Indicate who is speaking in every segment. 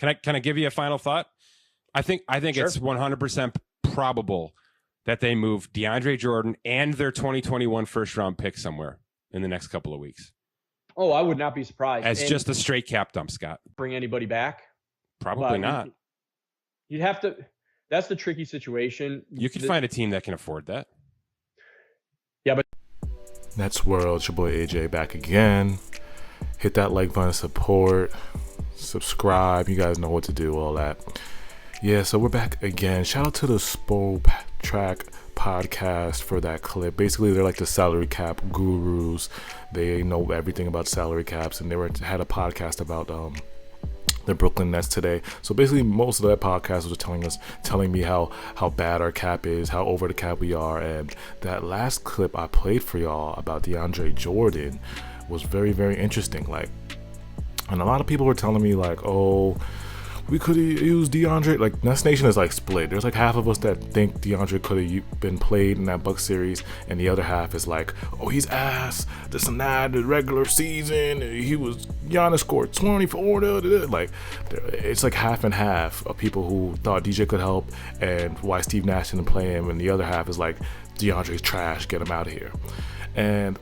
Speaker 1: Can I give you a final thought? I think
Speaker 2: Sure.
Speaker 1: it's 100% probable that they move DeAndre Jordan and their 2021 first round pick somewhere in the next couple of weeks.
Speaker 2: Oh, I would not be surprised.
Speaker 1: As just a straight cap dump, Scott.
Speaker 2: Bring anybody back?
Speaker 1: Probably not.
Speaker 2: You'd have to. That's the tricky situation.
Speaker 1: You could find a team that can afford that.
Speaker 2: Yeah, but
Speaker 3: Nets World, it's your boy AJ back again. Hit that like button, support, subscribe. You guys know what to do, all that. Yeah, so we're back again. Shout out to the Spo Track podcast for that clip. Basically, they're like the salary cap gurus. They know everything about salary caps, and had a podcast about the Brooklyn Nets today. So basically, most of that podcast was telling me how bad our cap is, how over the cap we are, and that last clip I played for y'all about DeAndre Jordan was very, very interesting. And a lot of people were telling me oh, we could have used DeAndre. Nets Nation is split. There's half of us that think DeAndre could have been played in that Bucks series, and the other half is oh, he's ass, this and that, the regular season, Giannis scored 24, it's half and half of people who thought DJ could help and why Steve Nash didn't play him, and the other half is DeAndre's trash, get him out of here. And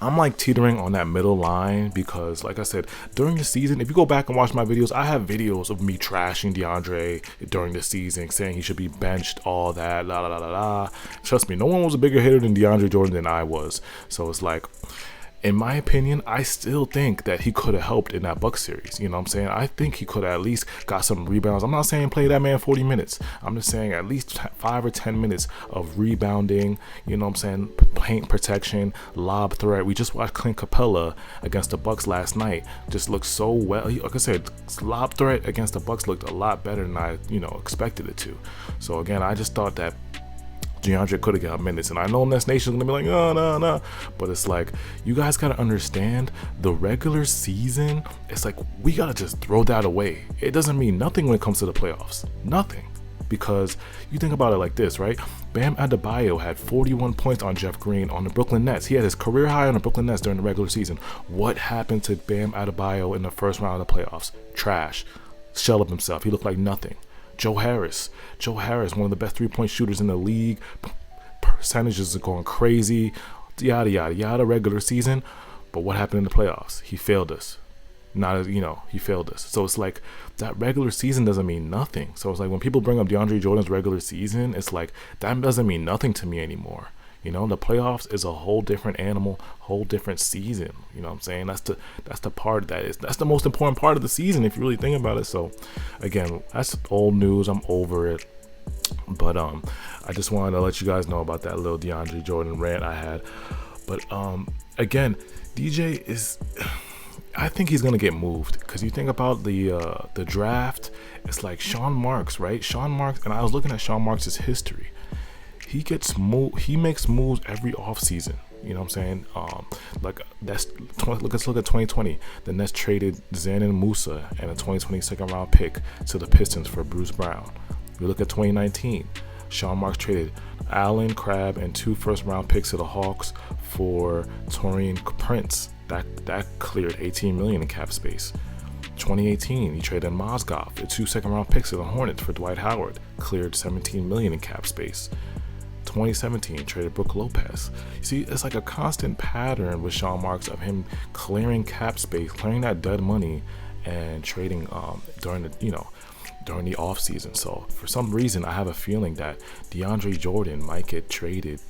Speaker 3: I'm teetering on that middle line because, like I said, during the season, if you go back and watch my videos, I have videos of me trashing DeAndre during the season, saying he should be benched, all that, la la la la la. Trust me, no one was a bigger hitter than DeAndre Jordan than I was. So it's in my opinion, I still think that he could have helped in that Bucks series. You know what I'm saying? I think he could have at least got some rebounds. I'm not saying play that man 40 minutes. I'm just saying at least 5 or 10 minutes of rebounding, you know what I'm saying, paint protection, lob threat. We just watched Clint Capella against the Bucks last night. Just looked so well. Like I said, lob threat against the Bucks looked a lot better than I, expected it to. So again, I just thought that DeAndre could have got minutes, and I know Nets Nation's gonna be no, but it's you guys gotta understand the regular season. It's we gotta just throw that away. It doesn't mean nothing when it comes to the playoffs, nothing, because you think about it like this, right? Bam Adebayo had 41 points on Jeff Green on the Brooklyn Nets. He had his career high on the Brooklyn Nets during the regular season. What happened to Bam Adebayo in the first round of the playoffs? Trash, shell of himself. He looked like nothing. Joe Harris, one of the best three-point shooters in the league. Percentages are going crazy, yada, yada, yada, regular season. But what happened in the playoffs? He failed us. He failed us. So it's that regular season doesn't mean nothing. So it's when people bring up DeAndre Jordan's regular season, it's that doesn't mean nothing to me anymore. The playoffs is a whole different animal, whole different season. You know what I'm saying? That's the part that's the most important part of the season if you really think about it. So again, that's old news. I'm over it. But I just wanted to let you guys know about that little DeAndre Jordan rant I had. But again, DJ is, I think he's gonna get moved, because you think about the draft. It's Sean Marks, right? Sean Marks, and I was looking at Sean Marks' history. He makes moves every offseason. You know what I'm saying? Let's look at 2020. The Nets traded Zanin Musa and a 2020 second round pick to the Pistons for Bruce Brown. We look at 2019. Sean Marks traded Allen, Crabbe, and 2 first round picks to the Hawks for Taurean Prince. That cleared $18 million in cap space. 2018, he traded Mozgov and 2 second round picks to the Hornets for Dwight Howard, cleared $17 million in cap space. 2017, traded Brook Lopez. You see, it's a constant pattern with Sean Marks of him clearing cap space, clearing that dead money, and trading during the off season. So for some reason, I have a feeling that DeAndre Jordan might get traded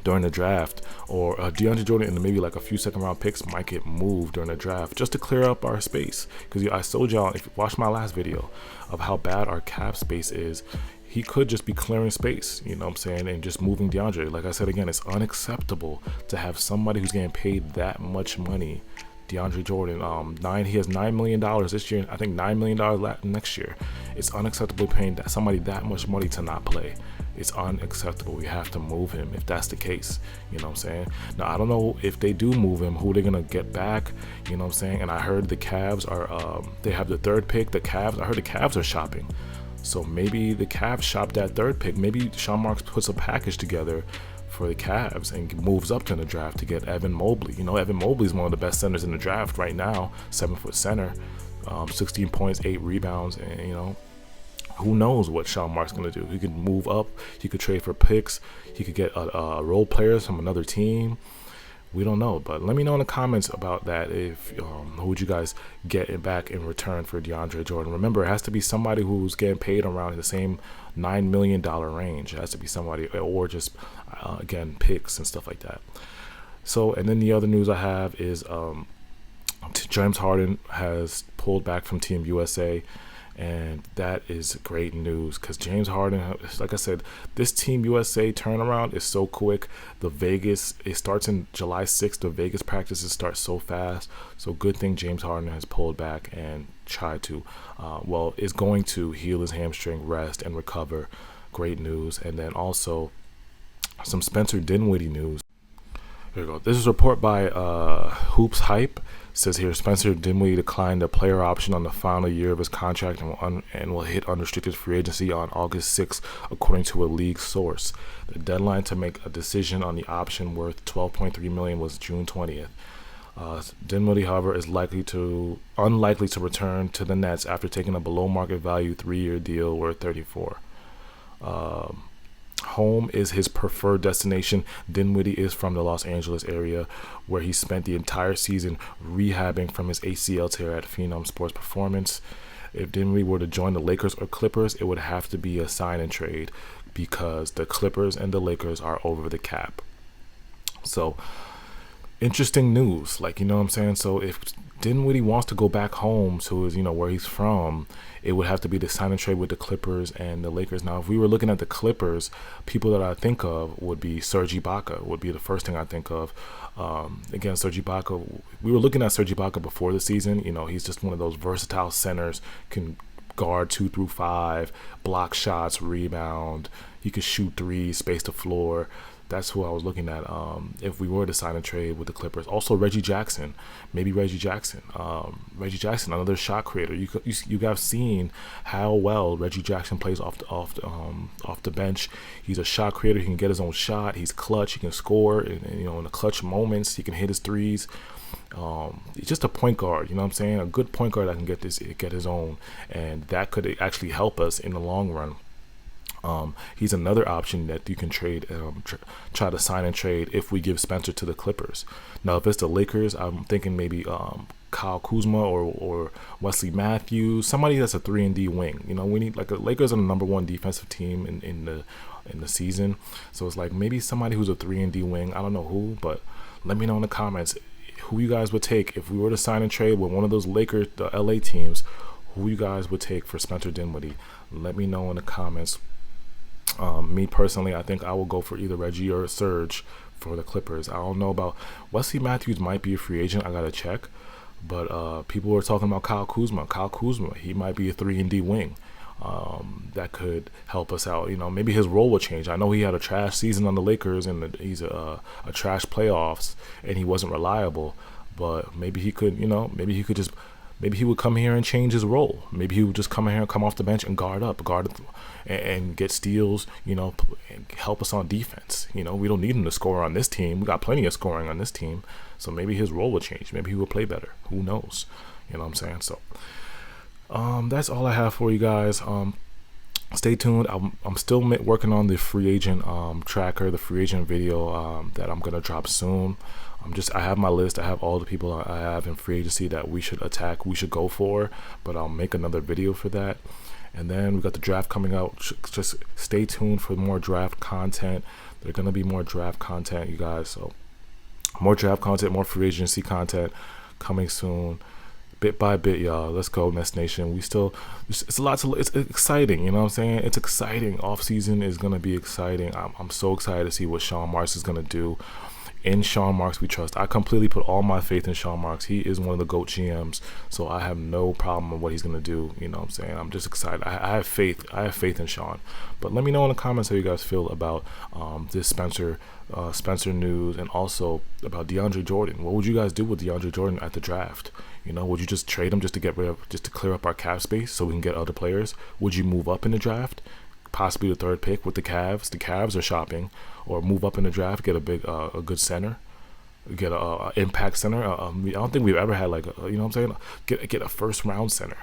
Speaker 3: during the draft, or DeAndre Jordan and maybe a few second round picks might get moved during the draft just to clear up our space. Because I told y'all, if you watched my last video of how bad our cap space is, he could just be clearing space, you know what I'm saying, and just moving DeAndre. Like I said again, it's unacceptable to have somebody who's getting paid that much money. DeAndre Jordan, he has $9 million this year, I think $9 million next year. It's unacceptable paying somebody that much money to not play. It's unacceptable. We have to move him if that's the case. You know what I'm saying? Now, I don't know if they do move him, who they're going to get back. You know what I'm saying? And I heard the Cavs are, they have the 3rd pick. I heard the Cavs are shopping. So maybe the Cavs shop that 3rd pick. Maybe Sean Marks puts a package together for the Cavs and moves up to the draft to get Evan Mobley. Evan Mobley is one of the best centers in the draft right now, 7-foot center. 16 points, 8 rebounds, and who knows what Sean Marks going to do. He could move up. He could trade for picks. He could get role players from another team. We don't know. But let me know in the comments about that. If who would you guys get back in return for Deandre Jordan? Remember, it has to be somebody who's getting paid around the same $9 million range. It has to be somebody, or just, again, picks and stuff like that. So, and then the other news I have is James Harden has pulled back from Team USA. And that is great news because James Harden, like I said, this Team USA turnaround is so quick. It starts in July 6th. The Vegas practices start so fast. So good thing James Harden has pulled back and tried to, is going to heal his hamstring, rest, and recover. Great news. And then also some Spencer Dinwiddie news. Here we go. This is a report by Hoops Hype. Says here, Spencer Dinwiddie declined a player option on the final year of his contract and will hit unrestricted free agency on August 6th, according to a league source. The deadline to make a decision on the option worth $12.3 million was June 20th. Dinwiddie, however, is unlikely to return to the Nets after taking a below-market value 3-year deal worth $34. Home is his preferred destination. Dinwiddie is from the Los Angeles area, where he spent the entire season rehabbing from his ACL tear at Phenom Sports Performance. If Dinwiddie were to join the Lakers or Clippers, it would have to be a sign and trade because the Clippers and the Lakers are over the cap. So, interesting news, what I'm saying? So if Dinwiddie wants to go back home to his, where he's from, it would have to be the sign and trade with the Clippers and the Lakers. Now, if we were looking at the Clippers, people that I think of would be Serge Ibaka, would be the first thing I think of. Again, Serge Ibaka, we were looking at Serge Ibaka before the season. He's just one of those versatile centers, can guard 2 through 5, block shots, rebound. He could shoot threes, space the floor. That's who I was looking at if we were to sign a trade with the Clippers. Also, Reggie Jackson, Reggie Jackson, another shot creator. You guys seen how well Reggie Jackson plays off the bench. He's a shot creator. He can get his own shot. He's clutch. He can score. And in the clutch moments, he can hit his threes. He's just a point guard. A good point guard that can get his own, and that could actually help us in the long run. He's another option that you can trade, try to sign and trade if we give Spencer to the Clippers. Now, if it's the Lakers, I'm thinking maybe Kyle Kuzma or Wesley Matthews, somebody that's a 3-and-D wing. We need the Lakers are the number 1 defensive team in the season, so it's maybe somebody who's a 3-and-D wing. I don't know who, but let me know in the comments who you guys would take if we were to sign and trade with one of those Lakers, the LA teams. Who you guys would take for Spencer Dinwiddie? Let me know in the comments. Me personally, I think I will go for either Reggie or Serge for the Clippers. I don't know about Wesley Matthews, might be a free agent. I gotta check. But people were talking about Kyle Kuzma. He might be a 3-and-D wing. That could help us out. Maybe his role will change. I know he had a trash season on the Lakers and he's a trash playoffs and he wasn't reliable. But maybe he could. Maybe he would come here and change his role. Maybe he would just come here and come off the bench and guard and get steals, and help us on defense. We don't need him to score on this team. We got plenty of scoring on this team. So maybe his role will change. Maybe he will play better. Who knows? You know what I'm saying? So that's all I have for you guys. Stay tuned. I'm still working on the free agent tracker, the free agent video that I'm going to drop soon. I have my list. I have all the people I have in free agency that we should go for, but I'll make another video for that. And then we got the draft coming out. Just stay tuned for more draft content. There's going to be more draft content, you guys. So more draft content, more free agency content coming soon. Bit by bit, y'all. Let's go, Nest Nation. It's exciting, you know what I'm saying? It's exciting. Off season is going to be exciting. I'm so excited to see what Sean Marks is going to do. In Sean Marks we trust. I completely put all my faith in Sean Marks. He is one of the GOAT GMs, so I have no problem with what he's going to do. You know what I'm saying? I'm just excited. I have faith. I have faith in Sean. But let me know in the comments how you guys feel about this Spencer news, and also about Deandre Jordan. What would you guys do with Deandre Jordan at the draft? Would you just trade him just to clear up our cap space so we can get other players? Would you move up in the draft? Possibly the 3rd pick with the Cavs. The Cavs are shopping, or move up in the draft, get a good center. get a impact center. I don't think we've ever had like a, you know what I'm saying, get a first round center.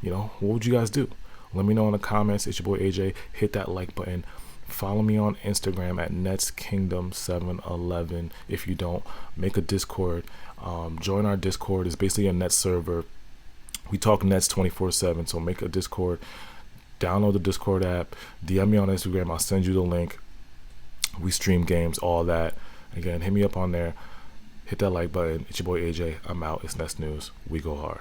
Speaker 3: You know, what would you guys do? Let me know in the comments. It's your boy AJ. Hit that like button. Follow me on Instagram at NetsKingdom711. If you don't, make a Discord. Join our Discord. It's basically a Nets server. We talk Nets 24/7. So make a Discord. Download the Discord app. DM me on Instagram. I'll send you the link. We stream games, all that. Again, hit me up on there. Hit that like button. It's your boy AJ. I'm out. It's Nets News. We go hard.